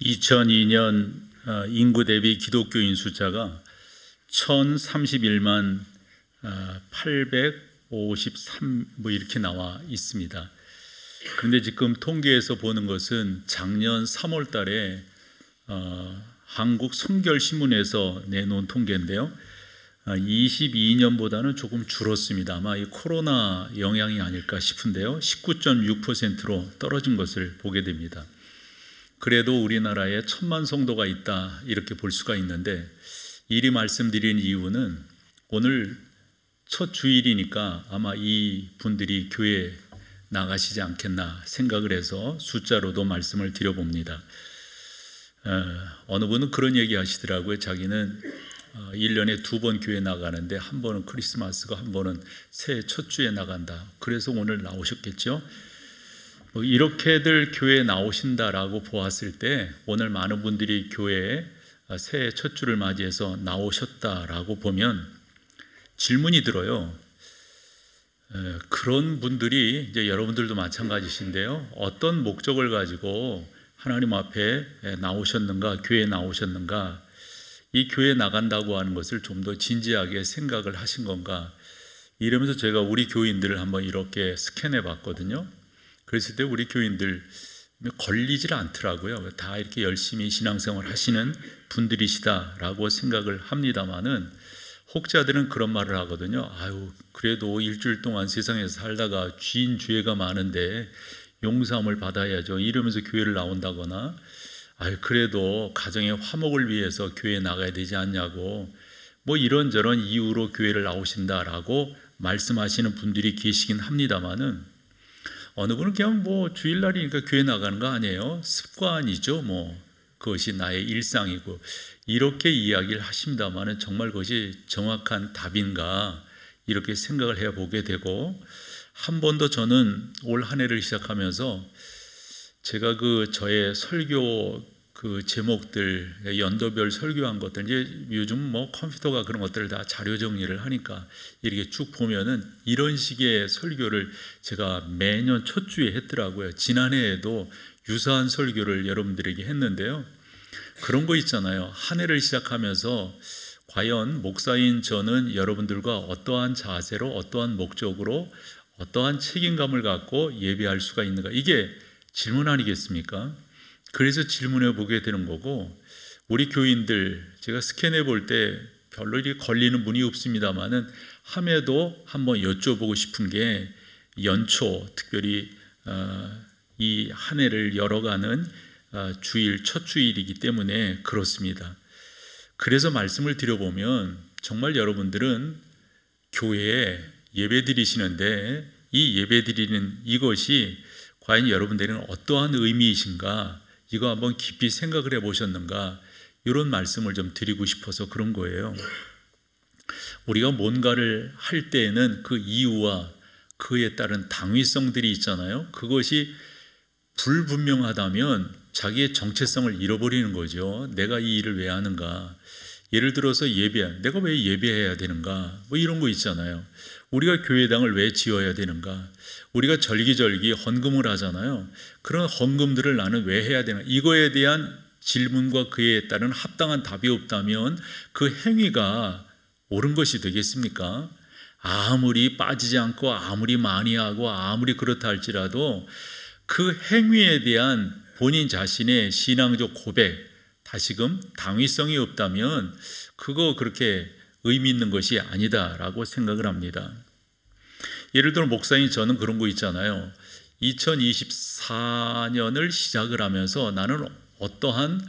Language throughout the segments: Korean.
2002년 인구 대비 기독교인 숫자가 1031만 853 이렇게 나와 있습니다. 그런데 지금 통계에서 보는 것은 작년 3월 달에 한국 성결신문에서 내놓은 통계인데요. 22년보다는 조금 줄었습니다. 아마 이 코로나 영향이 아닐까 싶은데요. 19.6%로 떨어진 것을 보게 됩니다. 그래도 우리나라에 1000만 성도가 있다 이렇게 볼 수가 있는데, 이리 말씀드린 이유는 오늘 첫 주일이니까 아마 이 분들이 교회 나가시지 않겠나 생각을 해서 숫자로도 말씀을 드려봅니다. 어느 분은 그런 얘기 하시더라고요. 자기는 1년에 2번 교회 나가는데 한 번은 크리스마스고 한 번은 새해 첫 주에 나간다. 그래서 오늘 나오셨겠죠. 이렇게들 교회에 나오신다라고 보았을 때 오늘 많은 분들이 교회에 새해 첫 주를 맞이해서 나오셨다라고 보면 질문이 들어요. 그런 분들이 이제 여러분들도 마찬가지신데요. 어떤 목적을 가지고 하나님 앞에 나오셨는가, 교회에 나오셨는가, 이 교회에 나간다고 하는 것을 좀 더 진지하게 생각을 하신 건가, 이러면서 제가 우리 교인들을 한번 이렇게 스캔해 봤거든요. 그랬을 때 우리 교인들 걸리질 않더라고요. 다 이렇게 열심히 신앙생활 하시는 분들이시다라고 생각을 합니다만은, 혹자들은 그런 말을 하거든요. 아유, 그래도 일주일 동안 세상에서 살다가 쥐인 죄가 많은데 용서함을 받아야죠, 이러면서 교회를 나온다거나, 아유, 그래도 가정의 화목을 위해서 교회에 나가야 되지 않냐고 이런저런 이유로 교회를 나오신다라고 말씀하시는 분들이 계시긴 합니다만은, 어느 분은 그냥 주일날이니까 교회 나가는 거 아니에요, 습관이죠, 그것이 나의 일상이고, 이렇게 이야기를 하십니다만은 정말 그것이 정확한 답인가 이렇게 생각을 해보게 되고, 한 번 더 저는 올 한 해를 시작하면서 제가 저의 설교 제목들, 연도별 설교한 것들, 이제 요즘 컴퓨터가 그런 것들을 다 자료 정리를 하니까 이렇게 쭉 보면은 이런 식의 설교를 제가 매년 첫 주에 했더라고요. 지난해에도 유사한 설교를 여러분들에게 했는데요. 그런 거 있잖아요. 한 해를 시작하면서 과연 목사인 저는 여러분들과 어떠한 자세로, 어떠한 목적으로, 어떠한 책임감을 갖고 예배할 수가 있는가, 이게 질문 아니겠습니까? 그래서 질문해 보게 되는 거고, 우리 교인들 제가 스캔해 볼 때 별로 이렇게 걸리는 분이 없습니다만은 함에도 한번 여쭤보고 싶은 게, 연초 특별히 이 한 해를 열어가는 주일, 첫 주일이기 때문에 그렇습니다. 그래서 말씀을 드려보면 정말 여러분들은 교회에 예배 드리시는데, 이 예배 드리는 이것이 과연 여러분들에게는 어떠한 의미이신가, 이거 한번 깊이 생각을 해보셨는가, 이런 말씀을 좀 드리고 싶어서 그런 거예요. 우리가 뭔가를 할 때에는 그 이유와 그에 따른 당위성들이 있잖아요. 그것이 불분명하다면 자기의 정체성을 잃어버리는 거죠. 내가 이 일을 왜 하는가, 예를 들어서 내가 왜 예배해야 되는가, 이런 거 있잖아요. 우리가 교회당을 왜 지어야 되는가, 우리가 절기절기 헌금을 하잖아요. 그런 헌금들을 나는 왜 해야 되나, 이거에 대한 질문과 그에 따른 합당한 답이 없다면 그 행위가 옳은 것이 되겠습니까? 아무리 빠지지 않고 아무리 많이 하고 아무리 그렇다 할지라도 그 행위에 대한 본인 자신의 신앙적 고백, 다시금 당위성이 없다면 그거 그렇게 의미 있는 것이 아니다라고 생각을 합니다. 예를 들어 목사인 저는 그런 거 있잖아요. 2024년을 시작을 하면서 나는 어떠한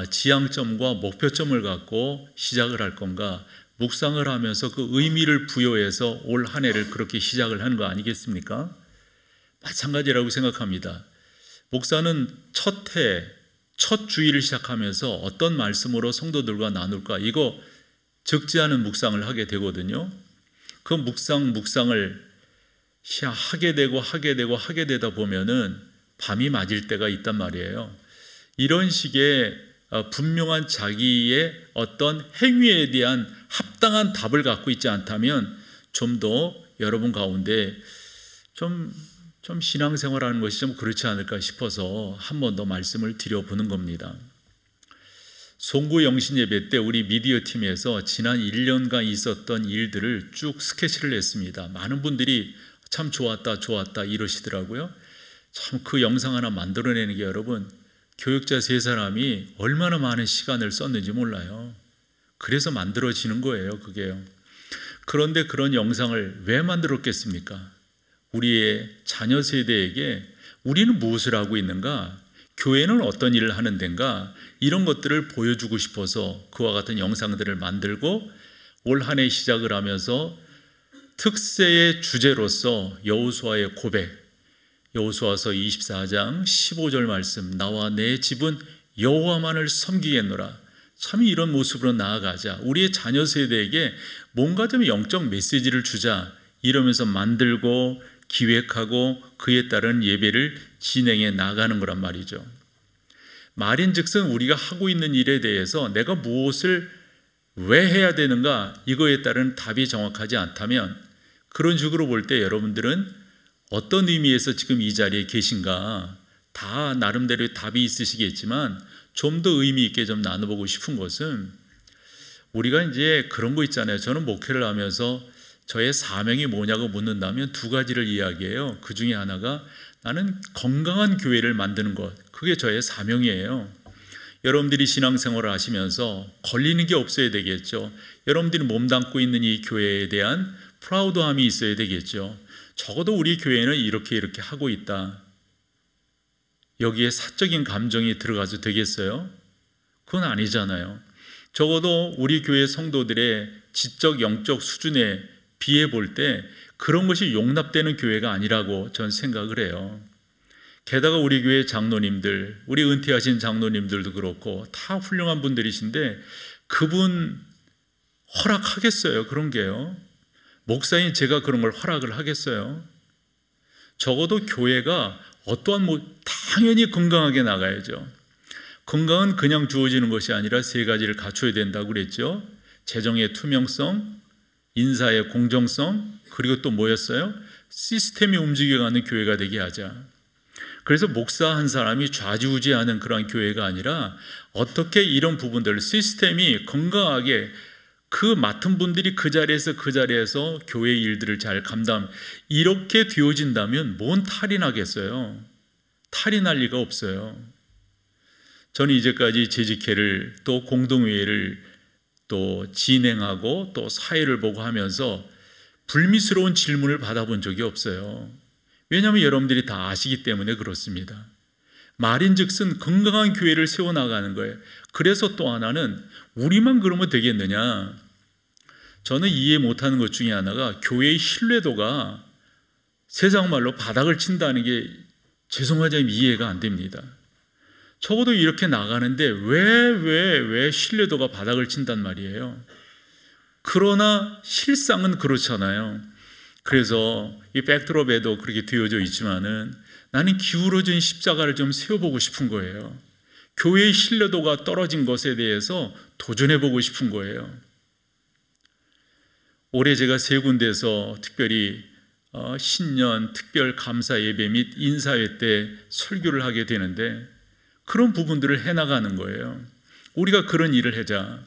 지향점과 목표점을 갖고 시작을 할 건가, 묵상을 하면서 그 의미를 부여해서 올 한 해를 그렇게 시작을 하는 거 아니겠습니까? 마찬가지라고 생각합니다. 목사는 첫 주일을 시작하면서 어떤 말씀으로 성도들과 나눌까, 이거 적지 않은 묵상을 하게 되거든요. 그 묵상을 하게 되다 보면은 밤이 맞을 때가 있단 말이에요. 이런 식의 분명한 자기의 어떤 행위에 대한 합당한 답을 갖고 있지 않다면 좀 더 여러분 가운데 좀 좀 신앙생활하는 것이 좀 그렇지 않을까 싶어서 한 번 더 말씀을 드려보는 겁니다. 송구 영신 예배 때 우리 미디어 팀에서 지난 1년간 있었던 일들을 쭉 스케치를 했습니다. 많은 분들이 참 좋았다 좋았다 이러시더라고요. 참 그 영상 하나 만들어내는 게 여러분, 교육자 3사람이 얼마나 많은 시간을 썼는지 몰라요. 그래서 만들어지는 거예요, 그게요. 그런데 그런 영상을 왜 만들었겠습니까? 우리의 자녀 세대에게 우리는 무엇을 하고 있는가? 교회는 어떤 일을 하는 데인가? 이런 것들을 보여주고 싶어서 그와 같은 영상들을 만들고, 올 한 해 시작을 하면서 특세의 주제로서 여호수아의 고백, 여호수아서 24장 15절 말씀, 나와 내 집은 여호와만을 섬기겠노라. 참 이런 모습으로 나아가자. 우리의 자녀 세대에게 뭔가 좀 영적 메시지를 주자. 이러면서 만들고 기획하고 그에 따른 예배를 진행해 나가는 거란 말이죠. 말인즉슨 우리가 하고 있는 일에 대해서 내가 무엇을 왜 해야 되는가, 이거에 따른 답이 정확하지 않다면, 그런 식으로 볼 때 여러분들은 어떤 의미에서 지금 이 자리에 계신가, 다 나름대로의 답이 있으시겠지만 좀 더 의미 있게 좀 나눠보고 싶은 것은, 우리가 이제 그런 거 있잖아요. 저는 목회를 하면서 저의 사명이 뭐냐고 묻는다면 2가지를 이야기해요. 그 중에 하나가 나는 건강한 교회를 만드는 것, 그게 저의 사명이에요. 여러분들이 신앙생활을 하시면서 걸리는 게 없어야 되겠죠. 여러분들이 몸담고 있는 이 교회에 대한 프라우드함이 있어야 되겠죠. 적어도 우리 교회는 이렇게 하고 있다. 여기에 사적인 감정이 들어가도 되겠어요? 그건 아니잖아요. 적어도 우리 교회 성도들의 지적 영적 수준에 비해 볼 때 그런 것이 용납되는 교회가 아니라고 전 생각을 해요. 게다가 우리 교회 장로님들, 우리 은퇴하신 장로님들도 그렇고 다 훌륭한 분들이신데 그분 허락하겠어요? 그런 게요. 목사인 제가 그런 걸 허락을 하겠어요? 적어도 교회가 어떠한 당연히 건강하게 나가야죠. 건강은 그냥 주어지는 것이 아니라 3가지를 갖춰야 된다고 그랬죠. 재정의 투명성, 인사의 공정성, 그리고 또 뭐였어요? 시스템이 움직여가는 교회가 되게 하자. 그래서 목사 한 사람이 좌지우지하는 그런 교회가 아니라 어떻게 이런 부분들, 시스템이 건강하게 그 맡은 분들이 그 자리에서 교회 일들을 잘 감당, 이렇게 되어진다면 뭔 탈이 나겠어요? 탈이 날 리가 없어요. 저는 이제까지 재직회를 또 공동회의를 또 진행하고 또 사회를 보고 하면서 불미스러운 질문을 받아본 적이 없어요. 왜냐하면 여러분들이 다 아시기 때문에 그렇습니다. 말인즉슨 건강한 교회를 세워나가는 거예요. 그래서 또 하나는 우리만 그러면 되겠느냐. 저는 이해 못하는 것 중에 하나가 교회의 신뢰도가 세상 말로 바닥을 친다는 게 죄송하지만 이해가 안 됩니다. 적어도 이렇게 나가는데 왜 신뢰도가 바닥을 친단 말이에요. 그러나 실상은 그렇잖아요. 그래서 이 백드롭에도 그렇게 되어져 있지만은 나는 기울어진 십자가를 좀 세워보고 싶은 거예요. 교회의 신뢰도가 떨어진 것에 대해서 도전해보고 싶은 거예요. 올해 제가 3군데에서 특별히 신년 특별 감사 예배 및 인사회 때 설교를 하게 되는데 그런 부분들을 해나가는 거예요. 우리가 그런 일을 하자.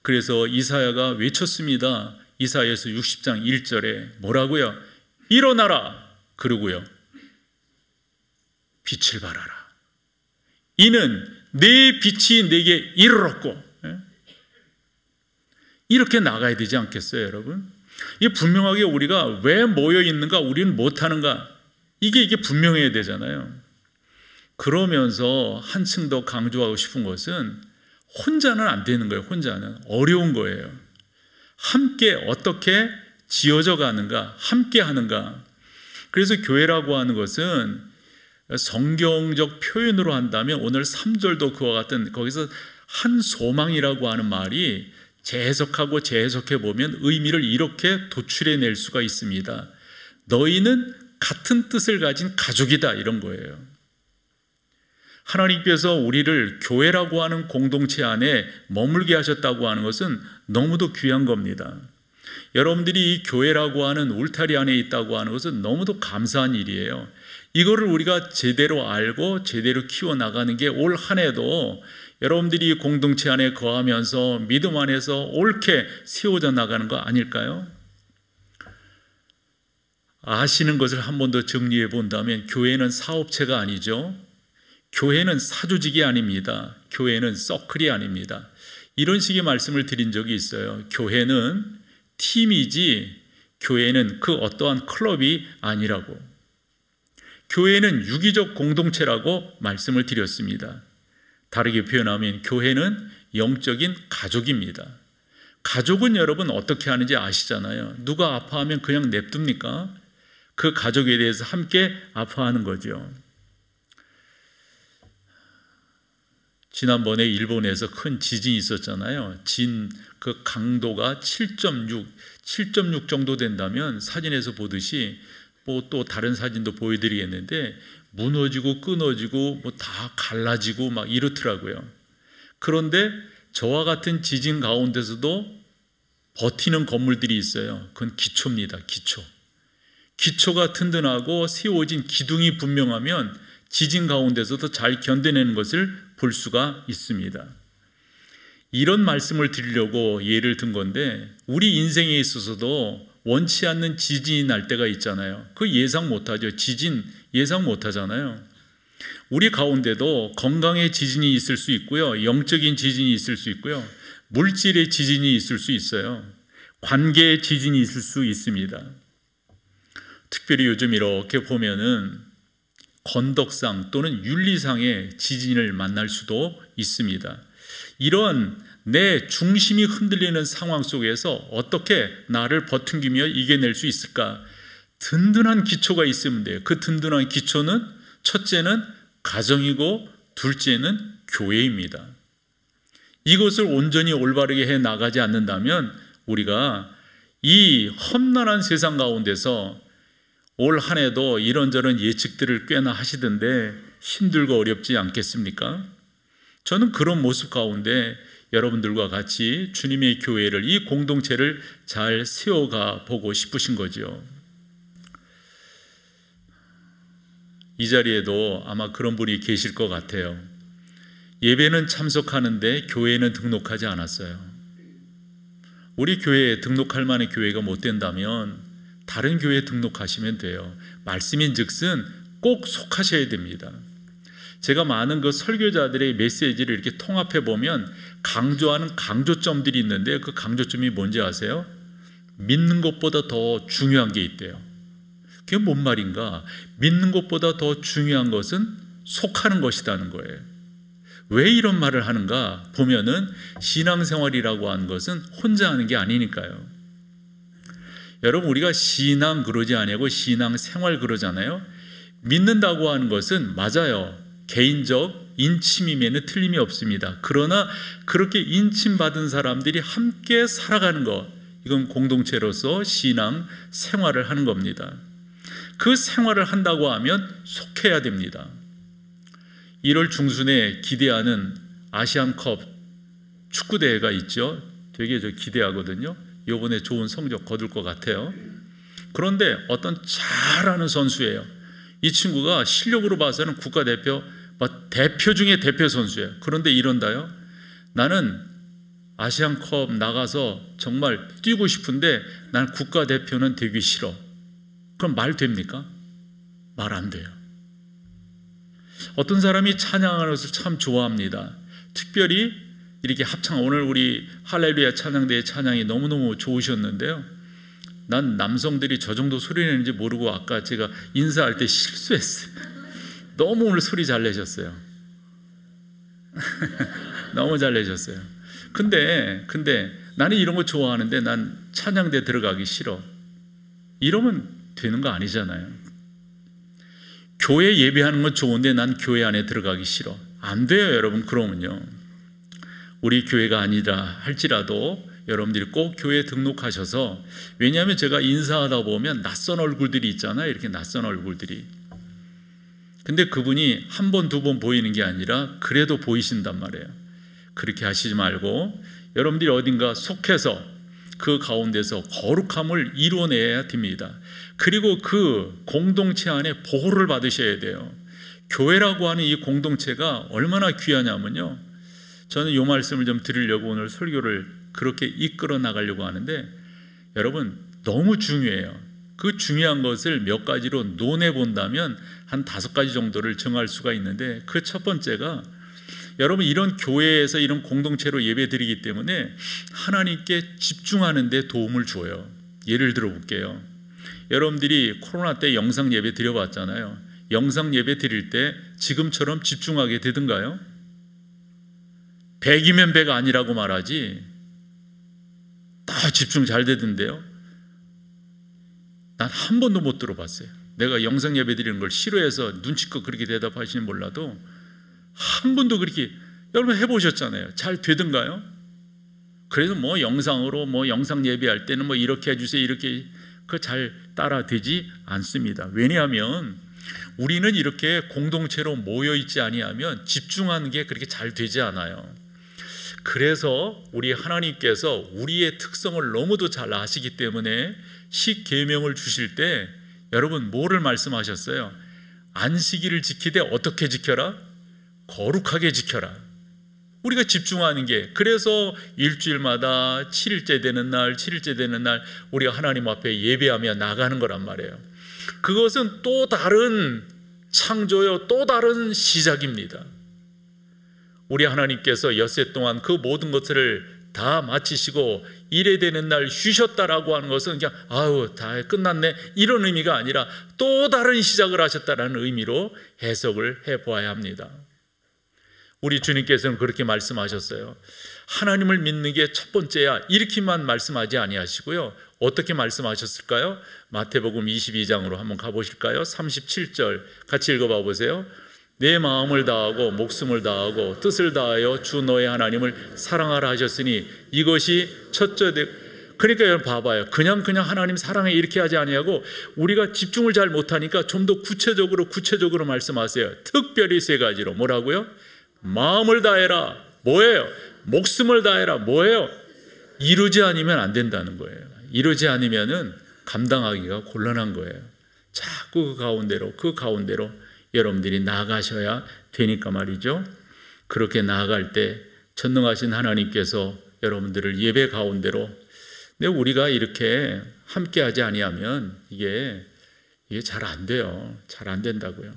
그래서 이사야가 외쳤습니다. 이사야서 60장 1절에 뭐라고요? 일어나라. 그러고요, 빛을 발하라. 이는 내 빛이 내게 이르렀고. 이렇게 나가야 되지 않겠어요, 여러분? 이게 분명하게 우리가 왜 모여 있는가, 우리는 못하는가, 이게 분명해야 되잖아요. 그러면서 한층 더 강조하고 싶은 것은 혼자는 안 되는 거예요. 혼자는 어려운 거예요. 함께 어떻게 지어져 가는가, 함께 하는가. 그래서 교회라고 하는 것은 성경적 표현으로 한다면 오늘 3절도 그와 같은, 거기서 한 소망이라고 하는 말이 재해석하고 재해석해 보면 의미를 이렇게 도출해낼 수가 있습니다. 너희는 같은 뜻을 가진 가족이다, 이런 거예요. 하나님께서 우리를 교회라고 하는 공동체 안에 머물게 하셨다고 하는 것은 너무도 귀한 겁니다. 여러분들이 이 교회라고 하는 울타리 안에 있다고 하는 것은 너무도 감사한 일이에요. 이거를 우리가 제대로 알고 제대로 키워나가는 게 올 한 해도 여러분들이 공동체 안에 거하면서 믿음 안에서 옳게 세워져 나가는 거 아닐까요? 아시는 것을 한 번 더 정리해 본다면 교회는 사업체가 아니죠. 교회는 사조직이 아닙니다. 교회는 서클이 아닙니다. 이런 식의 말씀을 드린 적이 있어요. 교회는 팀이지 교회는 그 어떠한 클럽이 아니라고. 교회는 유기적 공동체라고 말씀을 드렸습니다. 다르게 표현하면 교회는 영적인 가족입니다. 가족은 여러분 어떻게 하는지 아시잖아요. 누가 아파하면 그냥 냅둡니까? 그 가족에 대해서 함께 아파하는 거죠. 지난번에 일본에서 큰 지진이 있었잖아요. 그 강도가 7.6 정도 된다면 사진에서 보듯이 뭐 또 다른 사진도 보여드리겠는데 무너지고 끊어지고 뭐 다 갈라지고 막 이렇더라고요. 그런데 저와 같은 지진 가운데서도 버티는 건물들이 있어요. 그건 기초입니다. 기초가 튼튼하고 세워진 기둥이 분명하면 지진 가운데서도 잘 견뎌내는 것을 볼 수가 있습니다. 이런 말씀을 드리려고 예를 든 건데 우리 인생에 있어서도 원치 않는 지진이 날 때가 있잖아요. 그 예상 못하죠. 지진 예상 못하잖아요. 우리 가운데도 건강의 지진이 있을 수 있고요. 영적인 지진이 있을 수 있고요. 물질의 지진이 있을 수 있어요. 관계의 지진이 있을 수 있습니다. 특별히 요즘 이렇게 보면은 건덕상 또는 윤리상의 지진을 만날 수도 있습니다. 이런 내 중심이 흔들리는 상황 속에서 어떻게 나를 버팅기며 이겨낼 수 있을까? 든든한 기초가 있으면 돼요. 그 든든한 기초는 첫째는 가정이고 둘째는 교회입니다. 이것을 온전히 올바르게 해 나가지 않는다면 우리가 이 험난한 세상 가운데서 올 한 해도 이런저런 예측들을 꽤나 하시던데 힘들고 어렵지 않겠습니까? 저는 그런 모습 가운데 여러분들과 같이 주님의 교회를, 이 공동체를 잘 세워가 보고 싶으신 거죠. 이 자리에도 아마 그런 분이 계실 것 같아요. 예배는 참석하는데 교회는 등록하지 않았어요. 우리 교회에 등록할 만한 교회가 못 된다면 다른 교회에 등록하시면 돼요. 말씀인즉슨 꼭 속하셔야 됩니다. 제가 많은 그 설교자들의 메시지를 이렇게 통합해 보면 강조하는 강조점들이 있는데 그 강조점이 뭔지 아세요? 믿는 것보다 더 중요한 게 있대요. 그게 뭔 말인가? 믿는 것보다 더 중요한 것은 속하는 것이라는 거예요. 왜 이런 말을 하는가 보면은 신앙생활이라고 하는 것은 혼자 하는 게 아니니까요. 여러분, 우리가 신앙 그러지 아니고 신앙생활 그러잖아요. 믿는다고 하는 것은 맞아요. 개인적 인침임에는 틀림이 없습니다. 그러나 그렇게 인침받은 사람들이 함께 살아가는 것, 이건 공동체로서 신앙 생활을 하는 겁니다. 그 생활을 한다고 하면 속해야 됩니다. 1월 중순에 기대하는 아시안컵 축구대회가 있죠. 되게 저 기대하거든요. 이번에 좋은 성적 거둘 것 같아요. 그런데 어떤 잘하는 선수예요. 이 친구가 실력으로 봐서는 국가대표 대표 중에 대표 선수예요. 그런데 이런다요. 나는 아시안컵 나가서 정말 뛰고 싶은데 난 국가대표는 되기 싫어. 그럼 말 됩니까? 말 안 돼요. 어떤 사람이 찬양하는 것을 참 좋아합니다. 특별히 이렇게 합창, 오늘 우리 할렐루야 찬양대의 찬양이 너무너무 좋으셨는데요. 난 남성들이 저 정도 소리 내는지 모르고 아까 제가 인사할 때 실수했어요. 너무 오늘 소리 잘 내셨어요. 너무 잘 내셨어요. 근데 나는 이런 거 좋아하는데 난 찬양대 들어가기 싫어. 이러면 되는 거 아니잖아요. 교회 예배하는 건 좋은데 난 교회 안에 들어가기 싫어. 안 돼요, 여러분. 그러면요. 우리 교회가 아니라 할지라도 여러분들이 꼭 교회에 등록하셔서, 왜냐하면 제가 인사하다 보면 낯선 얼굴들이 있잖아요. 이렇게 낯선 얼굴들이. 근데 그분이 한 번, 두 번 보이는 게 아니라 그래도 보이신단 말이에요. 그렇게 하시지 말고 여러분들이 어딘가 속해서 그 가운데서 거룩함을 이뤄내야 됩니다. 그리고 그 공동체 안에 보호를 받으셔야 돼요. 교회라고 하는 이 공동체가 얼마나 귀하냐면요, 저는 이 말씀을 좀 드리려고 오늘 설교를 그렇게 이끌어 나가려고 하는데, 여러분 너무 중요해요. 그 중요한 것을 몇 가지로 논해 본다면 한 5가지 정도를 정할 수가 있는데, 그 첫 번째가 여러분 이런 교회에서 이런 공동체로 예배 드리기 때문에 하나님께 집중하는 데 도움을 줘요. 예를 들어 볼게요. 여러분들이 코로나 때 영상 예배 드려봤잖아요. 영상 예배 드릴 때 지금처럼 집중하게 되던가요? 100이면 100 아니라고 말하지 다 집중 잘 되던데요. 난 한 번도 못 들어봤어요. 내가 영상 예배 드리는 걸 싫어해서 눈치껏 그렇게 대답하시는 몰라도 한 번도 그렇게, 여러분 해보셨잖아요. 잘 되던가요? 그래서 뭐 영상으로 뭐 영상 예배할 때는 뭐 이렇게 해주세요, 이렇게, 그 잘 따라 되지 않습니다. 왜냐하면 우리는 이렇게 공동체로 모여 있지 아니하면 집중하는 게 그렇게 잘 되지 않아요. 그래서 우리 하나님께서 우리의 특성을 너무도 잘 아시기 때문에 십계명을 주실 때 여러분 뭐를 말씀하셨어요? 안식일을 지키되 어떻게 지켜라? 거룩하게 지켜라. 우리가 집중하는 게, 그래서 일주일마다 7일째 되는 날 우리가 하나님 앞에 예배하며 나가는 거란 말이에요. 그것은 또 다른 창조요, 또 다른 시작입니다. 우리 하나님께서 엿새 동안 그 모든 것을 다 마치시고 일에 되는 날 쉬셨다라고 하는 것은 그냥 아우 다 끝났네 이런 의미가 아니라 또 다른 시작을 하셨다라는 의미로 해석을 해보아야 합니다. 우리 주님께서는 그렇게 말씀하셨어요. 하나님을 믿는 게 첫 번째야, 이렇게만 말씀하지 아니하시고요, 어떻게 말씀하셨을까요? 마태복음 22장으로 한번 가보실까요? 37절 같이 읽어봐 보세요. 내 마음을 다하고 목숨을 다하고 뜻을 다하여 주 너의 하나님을 사랑하라 하셨으니 이것이 첫째. 그러니까 여러분 봐봐요. 그냥 하나님 사랑해 이렇게 하지 아니하고 우리가 집중을 잘 못하니까 좀 더 구체적으로 말씀하세요. 특별히 3가지로. 뭐라고요? 마음을 다해라. 뭐예요? 목숨을 다해라. 뭐예요? 이루지 않으면 안 된다는 거예요. 이루지 않으면은 감당하기가 곤란한 거예요. 자꾸 그 가운데로 여러분들이 나아가셔야 되니까 말이죠. 그렇게 나아갈 때 전능하신 하나님께서 여러분들을 예배 가운데로, 근데 우리가 이렇게 함께하지 아니하면 이게 잘 안 돼요. 잘 안 된다고요.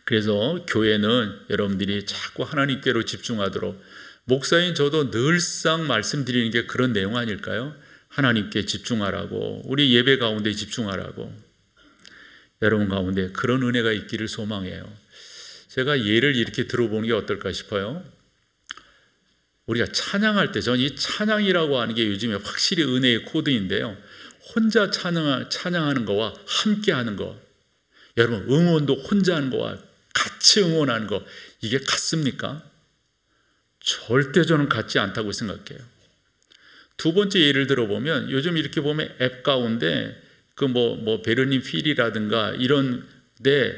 그래서 교회는 여러분들이 자꾸 하나님께로 집중하도록, 목사인 저도 늘상 말씀드리는 게 그런 내용 아닐까요? 하나님께 집중하라고, 우리 예배 가운데 집중하라고. 여러분 가운데 그런 은혜가 있기를 소망해요. 제가 예를 이렇게 들어보는 게 어떨까 싶어요. 우리가 찬양할 때, 저는 이 찬양이라고 하는 게 요즘에 확실히 은혜의 코드인데요, 혼자 찬양하는 거와 함께 하는 거, 여러분 응원도 혼자 하는 거와 같이 응원하는 거, 이게 같습니까? 절대 저는 같지 않다고 생각해요. 두 번째 예를 들어보면, 요즘 이렇게 보면 앱 가운데 그 베르닌 필이라든가 이런 데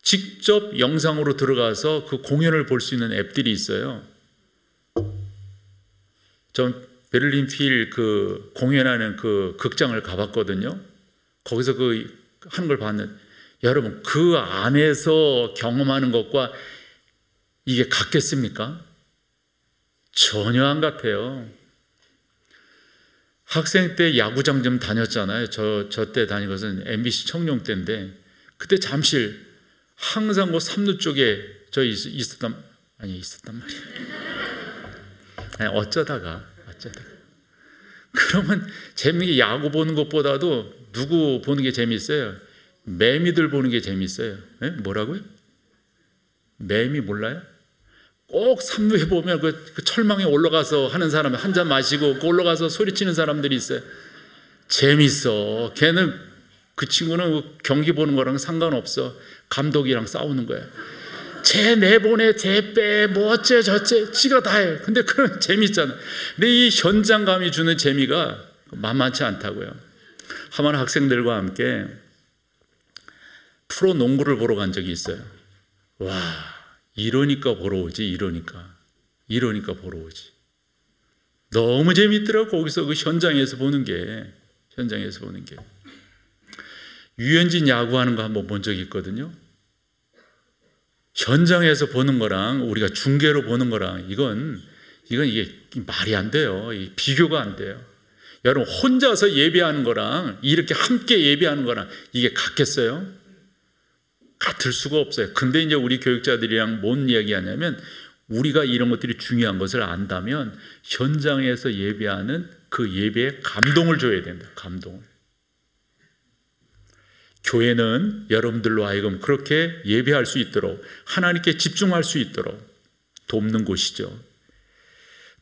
직접 영상으로 들어가서 그 공연을 볼 수 있는 앱들이 있어요. 전 베를린 필 그 공연하는 그 극장을 가봤거든요. 거기서 그 하는 걸 봤는데, 여러분 그 안에서 경험하는 것과 이게 같겠습니까? 전혀 안 같아요. 학생 때 야구장 좀 다녔잖아요. 저 때 다닌 것은 MBC 청룡 때인데, 그때 잠실 항상 그 삼루 쪽에 저 있었단 말이에요. 아니, 어쩌다가. 그러면 재미있게 야구 보는 것보다도 누구 보는 게 재미있어요? 매미들 보는 게 재미있어요. 네? 뭐라고요? 매미 몰라요? 꼭 삼루에 보면 그 철망에 올라가서 하는 사람, 한 잔 마시고 올라가서 소리치는 사람들이 있어요. 재밌어. 걔는, 그 친구는 경기 보는 거랑 상관없어. 감독이랑 싸우는 거야. 쟤 내보내, 쟤 빼, 뭐 어째 저째 지가 다 해. 근데 그런 재밌잖아. 근데 이 현장감이 주는 재미가 만만치 않다고요. 한번 학생들과 함께 프로 농구를 보러 간 적이 있어요. 와, 이러니까 보러 오지. 이러니까 보러 오지. 너무 재밌더라고. 거기서 그 현장에서 보는 게. 유현진 야구하는 거 한번 본 적이 있거든요. 현장에서 보는 거랑 우리가 중계로 보는 거랑 이게 말이 안 돼요. 비교가 안 돼요. 여러분, 혼자서 예배하는 거랑 이렇게 함께 예배하는 거랑 이게 같겠어요? 같을 수가 없어요. 근데 이제 우리 교육자들이랑 뭔 이야기하냐면, 우리가 이런 것들이 중요한 것을 안다면 현장에서 예배하는 그 예배에 감동을 줘야 된다. 감동을. 교회는 여러분들로 하여금 그렇게 예배할 수 있도록, 하나님께 집중할 수 있도록 돕는 곳이죠.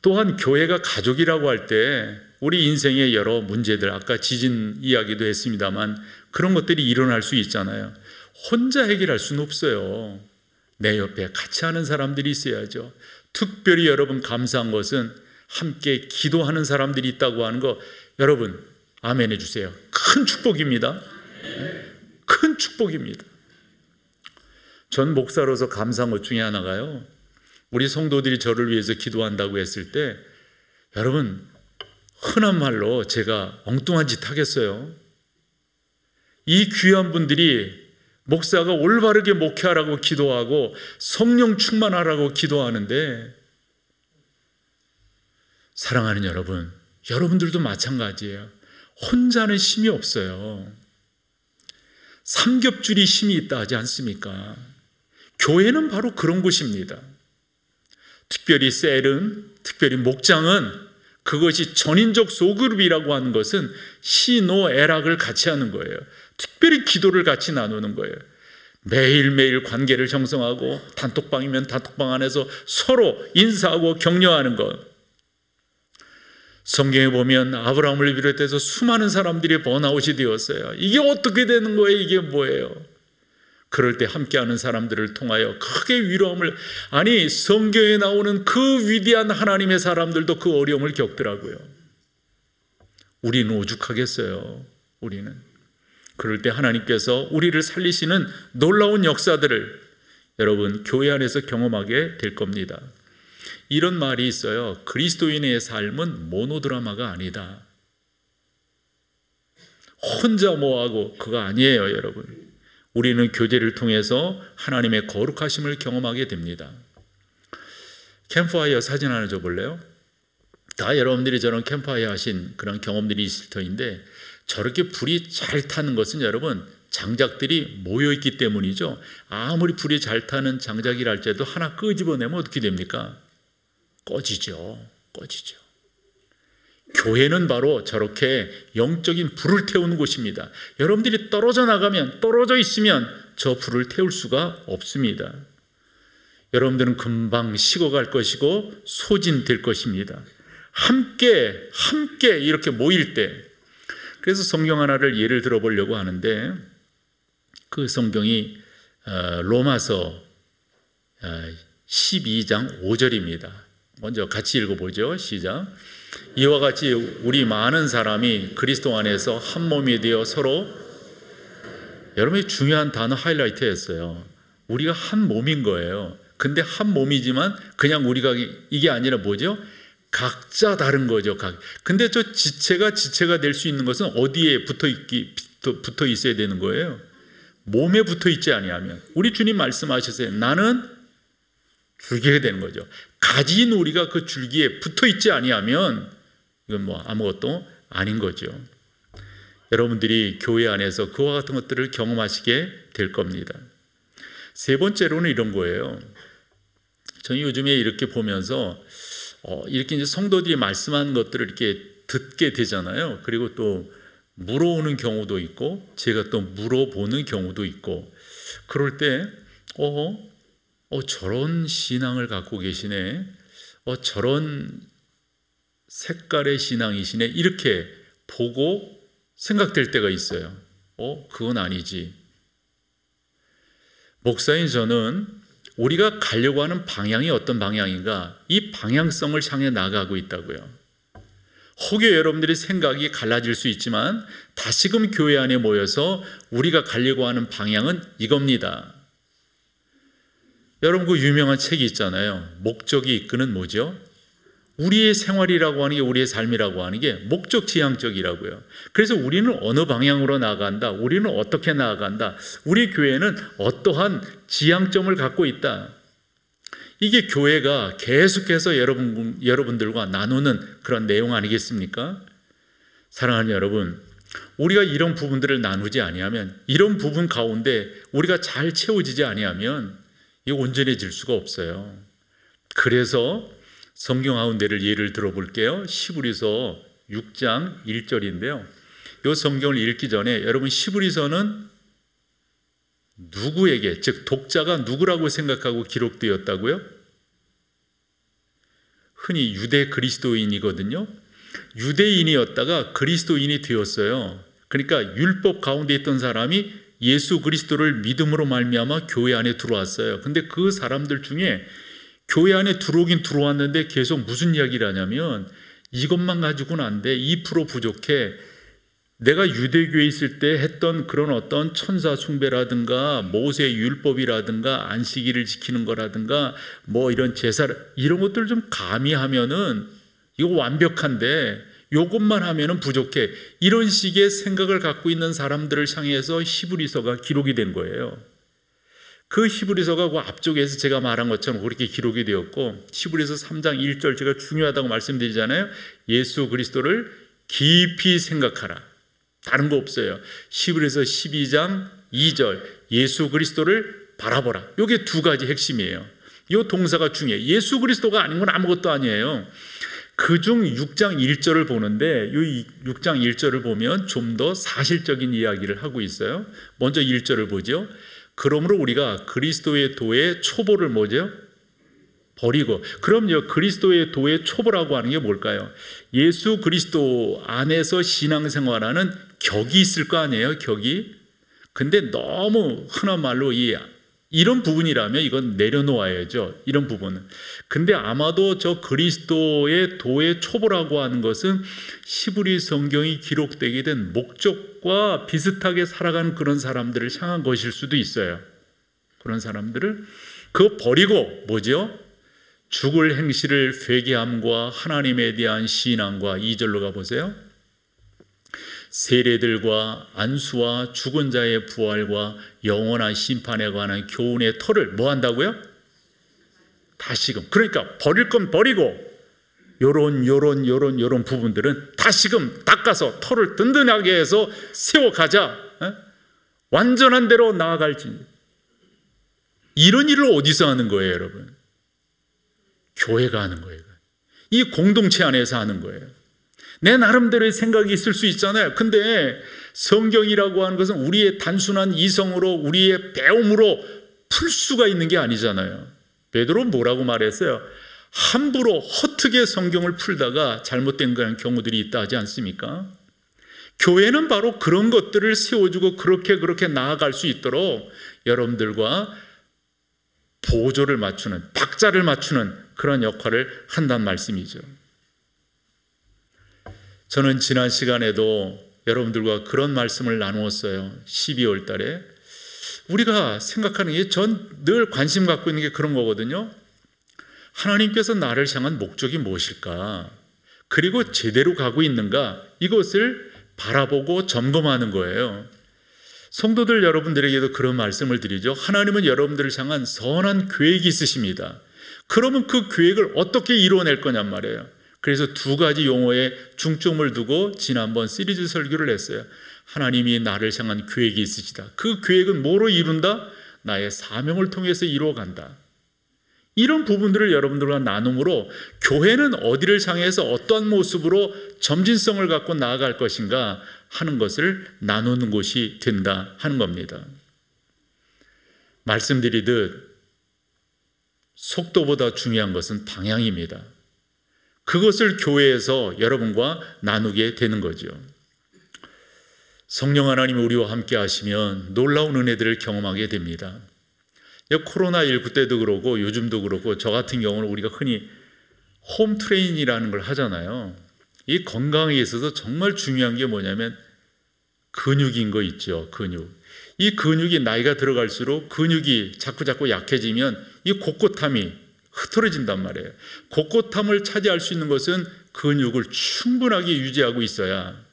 또한 교회가 가족이라고 할 때 우리 인생의 여러 문제들, 아까 지진 이야기도 했습니다만 그런 것들이 일어날 수 있잖아요. 혼자 해결할 수는 없어요. 내 옆에 같이 하는 사람들이 있어야죠. 특별히 여러분 감사한 것은 함께 기도하는 사람들이 있다고 하는 거, 여러분 아멘 해주세요. 큰 축복입니다. 큰 축복입니다. 전 목사로서 감사한 것 중에 하나가요, 우리 성도들이 저를 위해서 기도한다고 했을 때, 여러분 흔한 말로 제가 엉뚱한 짓 하겠어요? 이 귀한 분들이 목사가 올바르게 목회하라고 기도하고 성령 충만하라고 기도하는데, 사랑하는 여러분, 여러분들도 마찬가지예요. 혼자는 힘이 없어요. 삼겹줄이 힘이 있다 하지 않습니까? 교회는 바로 그런 곳입니다. 특별히 셀은, 특별히 목장은 그것이 전인적 소그룹이라고 하는 것은 시노애락을 같이 하는 거예요. 특별히 기도를 같이 나누는 거예요. 매일매일 관계를 형성하고, 단톡방이면 단톡방 안에서 서로 인사하고 격려하는 것. 성경에 보면 아브라함을 비롯해서 수많은 사람들이 번아웃이 되었어요. 이게 어떻게 되는 거예요? 이게 뭐예요? 그럴 때 함께하는 사람들을 통하여 크게 위로함을, 아니 성경에 나오는 그 위대한 하나님의 사람들도 그 어려움을 겪더라고요. 우리는 오죽하겠어요. 우리는. 그럴 때 하나님께서 우리를 살리시는 놀라운 역사들을 여러분 교회 안에서 경험하게 될 겁니다. 이런 말이 있어요. 그리스도인의 삶은 모노드라마가 아니다. 혼자 뭐하고 그거 아니에요. 여러분, 우리는 교제를 통해서 하나님의 거룩하심을 경험하게 됩니다. 캠프파이어 사진 하나 줘볼래요? 다 여러분들이 저런 캠프파이어 하신 그런 경험들이 있을 터인데, 저렇게 불이 잘 타는 것은 여러분 장작들이 모여있기 때문이죠. 아무리 불이 잘 타는 장작이랄지라도 하나 끄집어내면 어떻게 됩니까? 꺼지죠. 교회는 바로 저렇게 영적인 불을 태우는 곳입니다. 여러분들이 떨어져 나가면, 떨어져 있으면 저 불을 태울 수가 없습니다. 여러분들은 금방 식어갈 것이고 소진될 것입니다. 함께 이렇게 모일 때. 그래서 성경 하나를 예를 들어보려고 하는데, 그 성경이 로마서 12장 5절입니다. 먼저 같이 읽어보죠. 시작. 이와 같이 우리 많은 사람이 그리스도 안에서 한 몸이 되어 서로, 여러분이 중요한 단어 하이라이트였어요. 우리가 한 몸인 거예요. 근데 한 몸이지만 그냥 우리가 이게 아니라 뭐죠? 각자 다른 거죠. 근데 저 지체가 될 수 있는 것은 어디에 붙어 있어야 되는 거예요? 몸에 붙어 있지 아니하면. 우리 주님 말씀하셨어요. 나는 줄기가 되는 거죠. 가진 우리가 그 줄기에 붙어 있지 아니하면 이건 뭐 아무것도 아닌 거죠. 여러분들이 교회 안에서 그와 같은 것들을 경험하시게 될 겁니다. 세 번째로는 이런 거예요. 저는 요즘에 이렇게 보면서 이렇게 이제 성도들이 말씀하는 것들을 이렇게 듣게 되잖아요. 그리고 또 물어오는 경우도 있고, 제가 또 물어보는 경우도 있고, 그럴 때 저런 신앙을 갖고 계시네, 저런 색깔의 신앙이시네, 이렇게 보고 생각될 때가 있어요. 그건 아니지. 목사인 저는 우리가 가려고 하는 방향이 어떤 방향인가, 이 방향성을 향해 나가고 있다고요. 혹여 여러분들의 생각이 갈라질 수 있지만 다시금 교회 안에 모여서 우리가 가려고 하는 방향은 이겁니다. 여러분 그 유명한 책이 있잖아요. 목적이 이끄는 뭐죠? 우리의 생활이라고 하는 게, 우리의 삶이라고 하는 게 목적 지향적이라고요. 그래서 우리는 어느 방향으로 나아간다, 우리는 어떻게 나아간다, 우리 교회는 어떠한 지향점을 갖고 있다. 이게 교회가 계속해서 여러분들과 나누는 그런 내용 아니겠습니까? 사랑하는 여러분, 우리가 이런 부분들을 나누지 아니하면, 이런 부분 가운데 우리가 잘 채워지지 아니하면 이거 온전해질 수가 없어요. 그래서 성경 가운데를 예를 들어볼게요. 히브리서 6장 1절인데요. 이 성경을 읽기 전에 여러분, 히브리서는 누구에게, 즉 독자가 누구라고 생각하고 기록되었다고요? 흔히 유대 그리스도인이거든요. 유대인이었다가 그리스도인이 되었어요. 그러니까 율법 가운데 있던 사람이 예수 그리스도를 믿음으로 말미암아 교회 안에 들어왔어요. 근데 그 사람들 중에 교회 안에 들어오긴 들어왔는데 계속 무슨 이야기를 하냐면, 이것만 가지고는 안 돼, 2% 부족해, 내가 유대교에 있을 때 했던 그런 어떤 천사 숭배라든가 모세 율법이라든가 안식일을 지키는 거라든가 뭐 이런 제사, 이런 것들 좀 가미하면은 이거 완벽한데 요것만 하면은 부족해, 이런 식의 생각을 갖고 있는 사람들을 향해서 히브리서가 기록이 된 거예요. 그 히브리서가 그 앞쪽에서 제가 말한 것처럼 그렇게 기록이 되었고, 히브리서 3장 1절 제가 중요하다고 말씀드리잖아요. 예수 그리스도를 깊이 생각하라. 다른 거 없어요. 히브리서 12장 2절 예수 그리스도를 바라보라. 이게 두 가지 핵심이에요. 이 동사가 중요해요. 예수 그리스도가 아닌 건 아무것도 아니에요. 그중 6장 1절을 보는데, 이 6장 1절을 보면 좀 더 사실적인 이야기를 하고 있어요. 먼저 1절을 보죠. 그러므로 우리가 그리스도의 도의 초보를 뭐죠? 버리고. 그럼요, 그리스도의 도의 초보라고 하는 게 뭘까요? 예수 그리스도 안에서 신앙생활하는 격이 있을 거 아니에요, 격이. 근데 너무 흔한 말로 이런 부분이라면 이건 내려놓아야죠, 이런 부분은. 근데 아마도 저 그리스도의 도의 초보라고 하는 것은 히브리 성경이 기록되게 된 목적과 비슷하게 살아가는 그런 사람들을 향한 것일 수도 있어요. 그런 사람들을 그거 버리고 뭐죠? 죽을 행실을 회개함과 하나님에 대한 신앙과, 2절로 가보세요. 세례들과 안수와 죽은 자의 부활과 영원한 심판에 관한 교훈의 터를 뭐 한다고요? 다시금. 그러니까 버릴 건 버리고 요런 부분들은 다시금 닦아서 터를 든든하게 해서 세워가자. 완전한 대로 나아갈지. 이런 일을 어디서 하는 거예요, 여러분? 교회가 하는 거예요. 이 공동체 안에서 하는 거예요. 내 나름대로의 생각이 있을 수 있잖아요. 근데 성경이라고 하는 것은 우리의 단순한 이성으로, 우리의 배움으로 풀 수가 있는 게 아니잖아요. 베드로는 뭐라고 말했어요? 함부로 허투게 성경을 풀다가 잘못된 그런 경우들이 있다 하지 않습니까? 교회는 바로 그런 것들을 세워주고 그렇게 나아갈 수 있도록 여러분들과 보조를 맞추는, 박자를 맞추는 그런 역할을 한다는 말씀이죠. 저는 지난 시간에도 여러분들과 그런 말씀을 나누었어요. 12월 달에. 우리가 생각하는 게, 전 늘 관심 갖고 있는 게 그런 거거든요. 하나님께서 나를 향한 목적이 무엇일까? 그리고 제대로 가고 있는가? 이것을 바라보고 점검하는 거예요. 성도들 여러분들에게도 그런 말씀을 드리죠. 하나님은 여러분들을 향한 선한 계획이 있으십니다. 그러면 그 계획을 어떻게 이루어낼 거냔 말이에요. 그래서 두 가지 용어에 중점을 두고 지난번 시리즈 설교를 했어요. 하나님이 나를 향한 계획이 있으시다. 그 계획은 뭐로 이룬다? 나의 사명을 통해서 이루어간다. 이런 부분들을 여러분들과 나눔으로 교회는 어디를 향해서 어떠한 모습으로 점진성을 갖고 나아갈 것인가 하는 것을 나누는 곳이 된다 하는 겁니다. 말씀드리듯 속도보다 중요한 것은 방향입니다. 그것을 교회에서 여러분과 나누게 되는 거죠. 성령 하나님이 우리와 함께 하시면 놀라운 은혜들을 경험하게 됩니다. 코로나19 때도 그렇고 요즘도 그렇고, 저 같은 경우는 우리가 흔히 홈 트레이닝이라는 걸 하잖아요. 이 건강에 있어서 정말 중요한 게 뭐냐면 근육인 거 있죠. 근육. 이 근육이 나이가 들어갈수록 근육이 자꾸 약해지면 이 곳곳함이 흐트러진단 말이에요. 꼿꼿함을 차지할 수 있는 것은 근육을 충분하게 유지하고 있어야.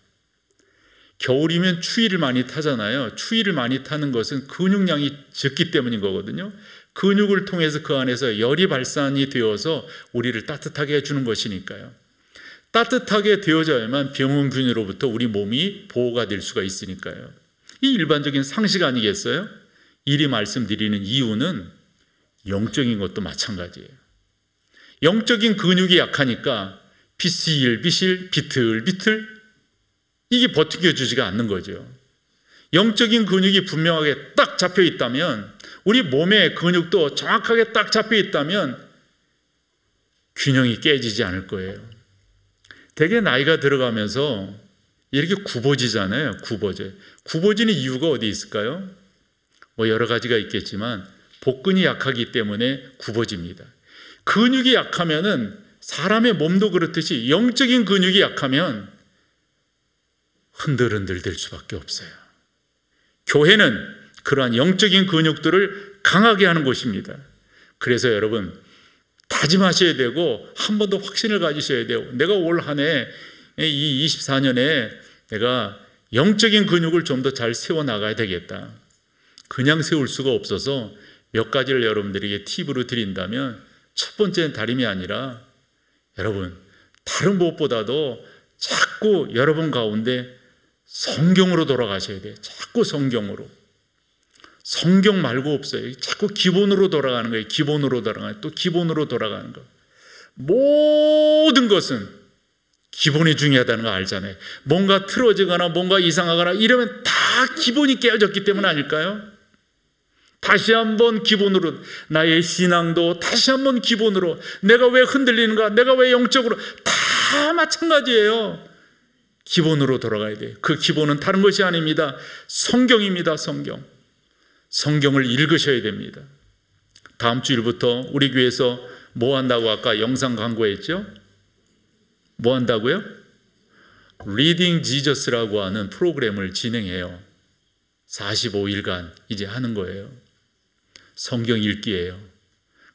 겨울이면 추위를 많이 타잖아요. 추위를 많이 타는 것은 근육량이 적기 때문인 거거든요. 근육을 통해서 그 안에서 열이 발산이 되어서 우리를 따뜻하게 해주는 것이니까요. 따뜻하게 되어져야만 병원균으로부터 우리 몸이 보호가 될 수가 있으니까요. 이 일반적인 상식 아니겠어요? 이리 말씀드리는 이유는 영적인 것도 마찬가지예요. 영적인 근육이 약하니까 비실비실 비틀비틀 이게 버티겨주지가 않는 거죠. 영적인 근육이 분명하게 딱 잡혀 있다면, 우리 몸의 근육도 정확하게 딱 잡혀 있다면 균형이 깨지지 않을 거예요. 되게 나이가 들어가면서 이렇게 굽어지잖아요. 굽어지는 이유가 어디 있을까요? 뭐 여러 가지가 있겠지만 복근이 약하기 때문에 굽어집니다. 근육이 약하면은 사람의 몸도 그렇듯이 영적인 근육이 약하면 흔들흔들 될 수밖에 없어요. 교회는 그러한 영적인 근육들을 강하게 하는 곳입니다. 그래서 여러분 다짐하셔야 되고 한 번 더 확신을 가지셔야 돼요. 내가 올 한 해 이 24년에 내가 영적인 근육을 좀 더 잘 세워나가야 되겠다. 그냥 세울 수가 없어서 몇 가지를 여러분들에게 팁으로 드린다면, 첫 번째는 다름이 아니라 여러분 다른 무엇보다도 자꾸 여러분 가운데 성경으로 돌아가셔야 돼요. 자꾸 성경으로. 성경 말고 없어요. 자꾸 기본으로 돌아가는 거예요. 기본으로 돌아가는, 또 기본으로 돌아가는 거. 모든 것은 기본이 중요하다는 거 알잖아요. 뭔가 틀어지거나 뭔가 이상하거나 이러면 다 기본이 깨어졌기 때문 아닐까요? 다시 한번 기본으로, 나의 신앙도 다시 한번 기본으로, 내가 왜 흔들리는가, 내가 왜 영적으로, 다 마찬가지예요. 기본으로 돌아가야 돼요. 그 기본은 다른 것이 아닙니다. 성경입니다. 성경을 읽으셔야 됩니다. 다음 주일부터 우리 교회에서 뭐 한다고 아까 영상 광고했죠? 뭐 한다고요? Reading Jesus라고 하는 프로그램을 진행해요. 45일간 이제 하는 거예요. 성경 읽기예요.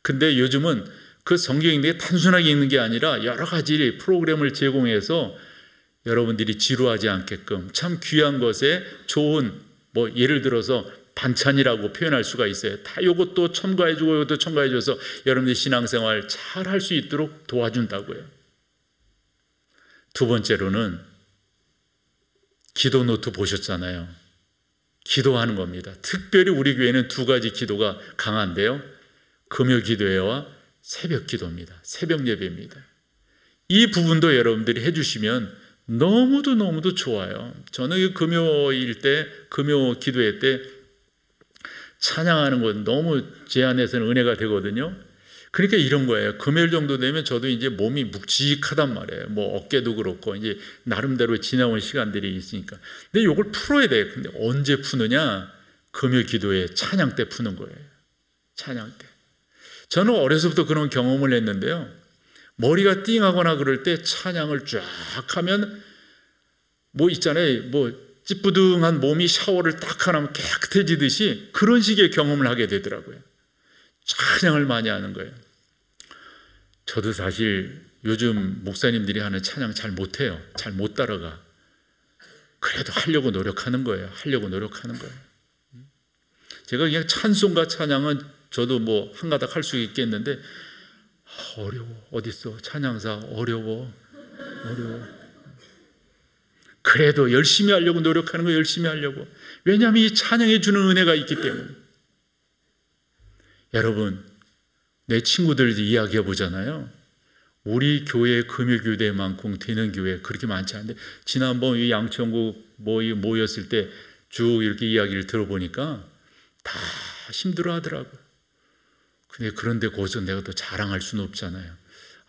근데 요즘은 그 성경 읽는 게 단순하게 읽는 게 아니라 여러 가지 프로그램을 제공해서 여러분들이 지루하지 않게끔 참 귀한 것에 좋은, 뭐 예를 들어서 반찬이라고 표현할 수가 있어요. 다 이것도 첨가해주고 이것도 첨가해줘서 여러분들이 신앙생활 잘 할 수 있도록 도와준다고요. 두 번째로는 기도 노트 보셨잖아요. 기도하는 겁니다. 특별히 우리 교회는 두 가지 기도가 강한데요. 금요 기도회와 새벽 기도입니다. 새벽 예배입니다. 이 부분도 여러분들이 해주시면 너무도 좋아요. 저는 금요일 때, 금요 기도회 때 찬양하는 건 너무 제 안에서는 은혜가 되거든요. 그러니까 이런 거예요. 금요일 정도 되면 저도 이제 몸이 묵직하단 말이에요. 뭐 어깨도 그렇고 이제 나름대로 지나온 시간들이 있으니까. 근데 이걸 풀어야 돼요. 근데 언제 푸느냐? 금요 기도회 찬양 때 푸는 거예요. 찬양 때. 저는 어려서부터 그런 경험을 했는데요. 머리가 띵하거나 그럴 때 찬양을 쫙 하면 뭐 있잖아요. 뭐 찌뿌둥한 몸이 샤워를 딱 하면 깨끗해지듯이 그런 식의 경험을 하게 되더라고요. 찬양을 많이 하는 거예요. 저도 사실 요즘 목사님들이 하는 찬양 잘 못해요. 잘 못 따라가. 그래도 하려고 노력하는 거예요. 제가 그냥 찬송과 찬양은 저도 뭐 한가닥 할 수 있겠는데 어려워. 어딨어? 찬양사 어려워. 그래도 열심히 하려고 노력하는 거 열심히 하려고. 왜냐하면 이 찬양해 주는 은혜가 있기 때문에. 여러분, 내 친구들 이야기해 보잖아요. 우리 교회 금요교대만큼 되는 교회 그렇게 많지 않은데, 지난번 이 양천구 모였을 때 쭉 이렇게 이야기를 들어보니까 다 힘들어 하더라고요. 근데 그런데 거기서 내가 또 자랑할 수는 없잖아요.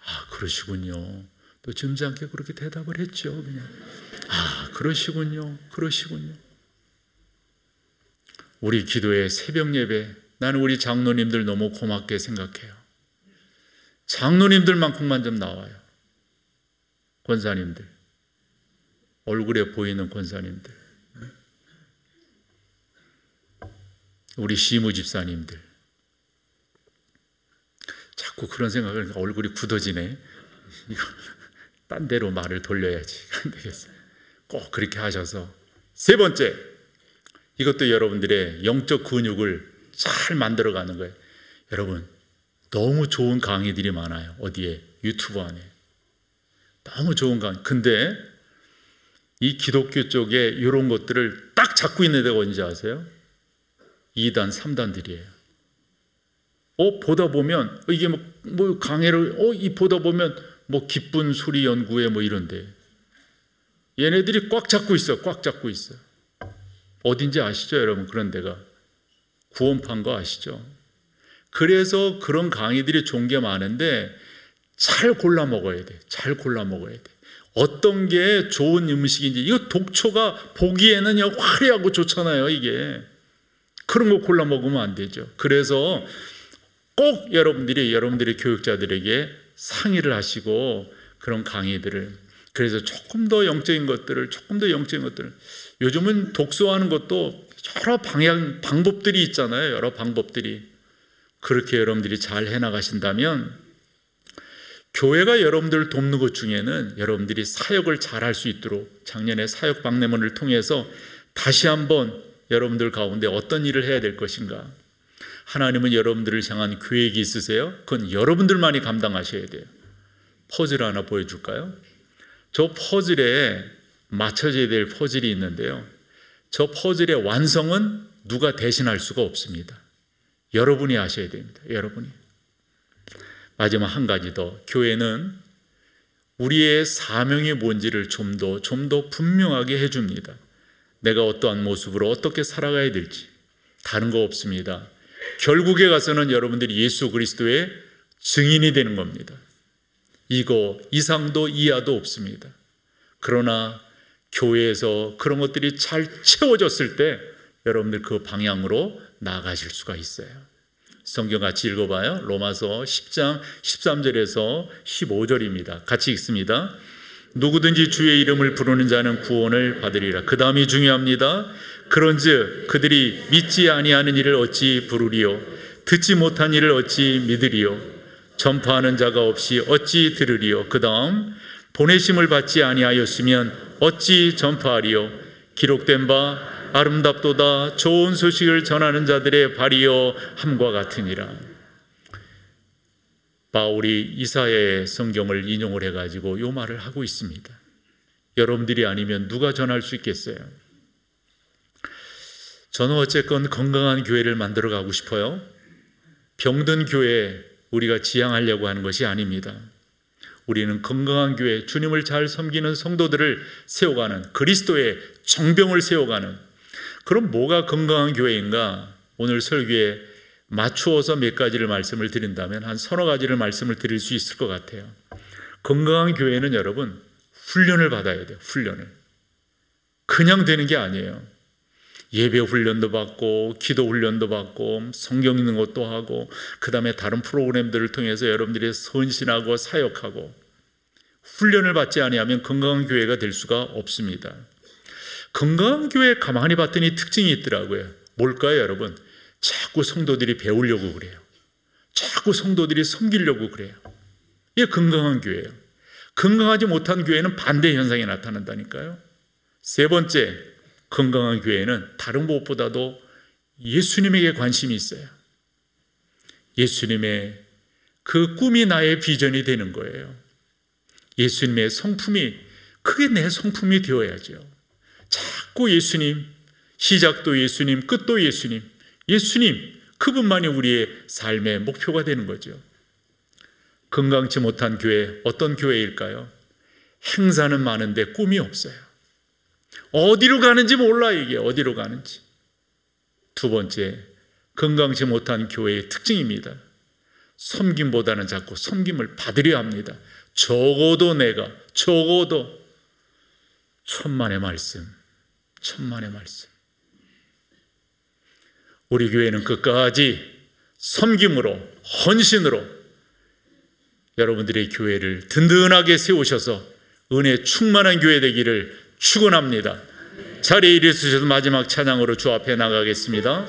아, 그러시군요. 또 점잖게 그렇게 대답을 했죠. 그냥. 아, 그러시군요. 우리 기도의 새벽 예배, 나는 우리 장로님들 너무 고맙게 생각해요. 장로님들만큼만 좀 나와요. 권사님들, 얼굴에 보이는 권사님들, 우리 시무 집사님들. 자꾸 그런 생각을 하니까 얼굴이 굳어지네. 이거 딴 데로 말을 돌려야지. 안 되겠어요. 꼭 그렇게 하셔서. 세 번째, 이것도 여러분들의 영적 근육을 잘 만들어가는 거예요. 여러분, 너무 좋은 강의들이 많아요. 어디에? 유튜브 안에. 너무 좋은 강의. 근데 이 기독교 쪽에 이런 것들을 딱 잡고 있는 데가 어딘지 아세요? 2단, 3단들이에요. 보다 보면 이게 뭐 강의를 이 보다 보면 뭐 기쁜 소리 연구회 뭐 이런데 얘네들이 꽉 잡고 있어. 꽉 잡고 있어. 어딘지 아시죠, 여러분? 그런 데가 구원판 거 아시죠? 그래서 그런 강의들이 좋은 게 많은데 잘 골라 먹어야 돼. 잘 골라 먹어야 돼. 어떤 게 좋은 음식인지. 이거 독초가 보기에는 화려하고 좋잖아요, 이게. 그런 거 골라 먹으면 안 되죠. 그래서 꼭 여러분들이 교육자들에게 상의를 하시고 그런 강의들을, 그래서 조금 더 영적인 것들을 요즘은 독서하는 것도 여러 방법들이 있잖아요. 여러 방법들이. 그렇게 여러분들이 잘 해나가신다면 교회가 여러분들을 돕는 것 중에는 여러분들이 사역을 잘 할 수 있도록 작년에 사역 박람회를 통해서 다시 한번 여러분들 가운데 어떤 일을 해야 될 것인가. 하나님은 여러분들을 향한 계획이 있으세요? 그건 여러분들만이 감당하셔야 돼요. 퍼즐 하나 보여줄까요? 저 퍼즐에 맞춰져야 될 퍼즐이 있는데요. 저 퍼즐의 완성은 누가 대신할 수가 없습니다. 여러분이 하셔야 됩니다. 여러분이. 마지막 한 가지 더. 교회는 우리의 사명이 뭔지를 좀 더 분명하게 해줍니다. 내가 어떠한 모습으로 어떻게 살아가야 될지. 다른 거 없습니다. 결국에 가서는 여러분들이 예수 그리스도의 증인이 되는 겁니다. 이거 이상도 이하도 없습니다. 그러나 교회에서 그런 것들이 잘 채워졌을 때 여러분들 그 방향으로 나아가실 수가 있어요. 성경 같이 읽어봐요. 로마서 10장 13절에서 15절입니다. 같이 읽습니다. 누구든지 주의 이름을 부르는 자는 구원을 받으리라. 그 다음이 중요합니다. 그런즉 그들이 믿지 아니하는 일을 어찌 부르리요? 듣지 못한 일을 어찌 믿으리요? 전파하는 자가 없이 어찌 들으리요? 그 다음 보내심을 받지 아니하였으면 어찌 전파하리요? 기록된 바 아름답도다 좋은 소식을 전하는 자들의 발이여 함과 같으니라. 바울이 이사야의 성경을 인용을 해가지고 이 말을 하고 있습니다. 여러분들이 아니면 누가 전할 수 있겠어요? 저는 어쨌건 건강한 교회를 만들어 가고 싶어요. 병든 교회 우리가 지향하려고 하는 것이 아닙니다. 우리는 건강한 교회, 주님을 잘 섬기는 성도들을 세워가는, 그리스도의 정병을 세워가는, 그럼 뭐가 건강한 교회인가? 오늘 설교에 맞추어서 몇 가지를 말씀을 드린다면 한 서너 가지를 말씀을 드릴 수 있을 것 같아요. 건강한 교회는 여러분 훈련을 받아야 돼요. 훈련을. 그냥 되는 게 아니에요. 예배 훈련도 받고 기도 훈련도 받고 성경 읽는 것도 하고 그 다음에 다른 프로그램들을 통해서 여러분들이 헌신하고 사역하고 훈련을 받지 아니하면 건강한 교회가 될 수가 없습니다. 건강한 교회 가만히 봤더니 특징이 있더라고요. 뭘까요, 여러분? 자꾸 성도들이 배우려고 그래요. 자꾸 성도들이 섬기려고 그래요. 이게 건강한 교회예요. 건강하지 못한 교회는 반대 현상이 나타난다니까요. 세 번째, 건강한 교회는 다른 무엇보다도 예수님에게 관심이 있어요. 예수님의 그 꿈이 나의 비전이 되는 거예요. 예수님의 성품이 그게 내 성품이 되어야죠. 자꾸 예수님, 시작도 예수님, 끝도 예수님, 예수님 그분만이 우리의 삶의 목표가 되는 거죠. 건강치 못한 교회, 어떤 교회일까요? 행사는 많은데 꿈이 없어요. 어디로 가는지 몰라. 이게 어디로 가는지. 두 번째, 건강치 못한 교회의 특징입니다. 섬김보다는 자꾸 섬김을 받으려 합니다. 적어도 내가, 적어도 천만의 말씀, 천만의 말씀. 우리 교회는 끝까지 섬김으로, 헌신으로 여러분들의 교회를 든든하게 세우셔서 은혜 충만한 교회 되기를 축원합니다. 자리에 일어서셔서 마지막 찬양으로 주 앞에 나가겠습니다.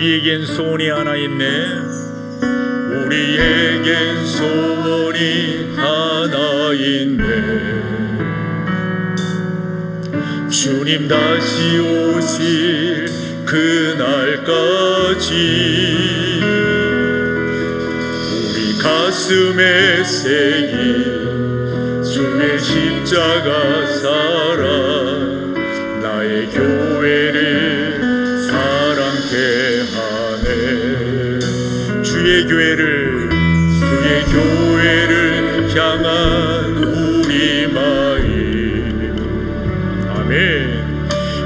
우리에겐 소원이 하나 있네. 우리에겐 소원이 하나 있네. 주님 다시 오실 그날까지 우리 가슴에 새긴 주의 십자가 사랑, 나의 교회를 사랑케 하네. 주의 교회를 향한 우리 마음, 아멘.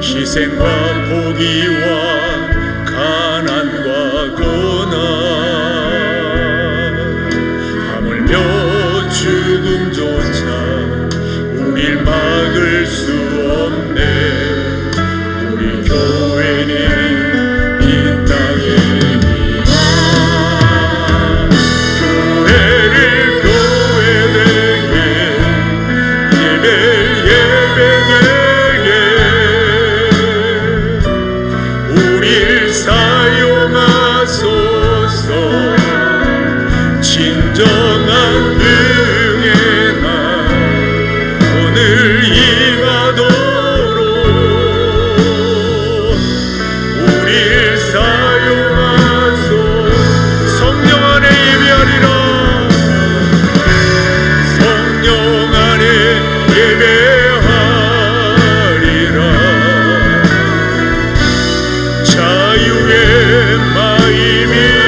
희생과 포기와 가난과 고난, 하물며 죽음조차 우릴 막을 수 없네. 우리 교회는 이 땅에 진정한 응의 날 오늘 임하도록 우릴 사용하소. 성령 안에 예배하리라. 성령 안에 예배하리라. 자유의 마음이로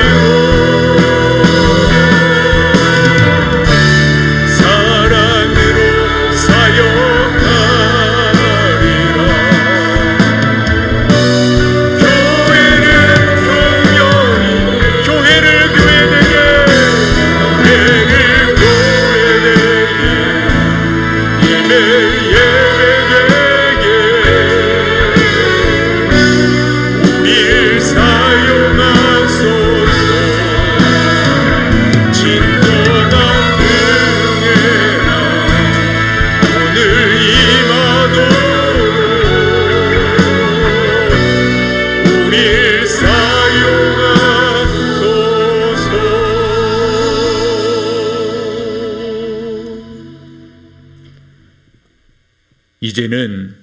이제는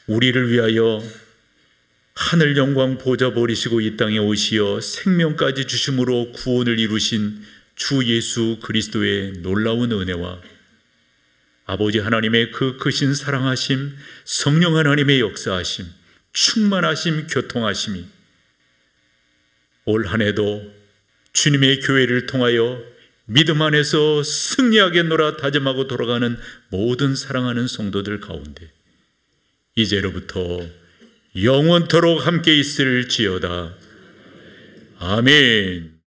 우리를 위하여 하늘 영광 보좌 버리시고 이 땅에 오시어 생명까지 주심으로 구원을 이루신 주 예수 그리스도의 놀라운 은혜와 아버지 하나님의 그 크신 사랑하심, 성령 하나님의 역사하심, 충만하심, 교통하심이 올 한 해도 주님의 교회를 통하여 믿음 안에서 승리하겠노라 다짐하고 돌아가는 모든 사랑하는 성도들 가운데 이제로부터 영원토록 함께 있을지어다. 아멘.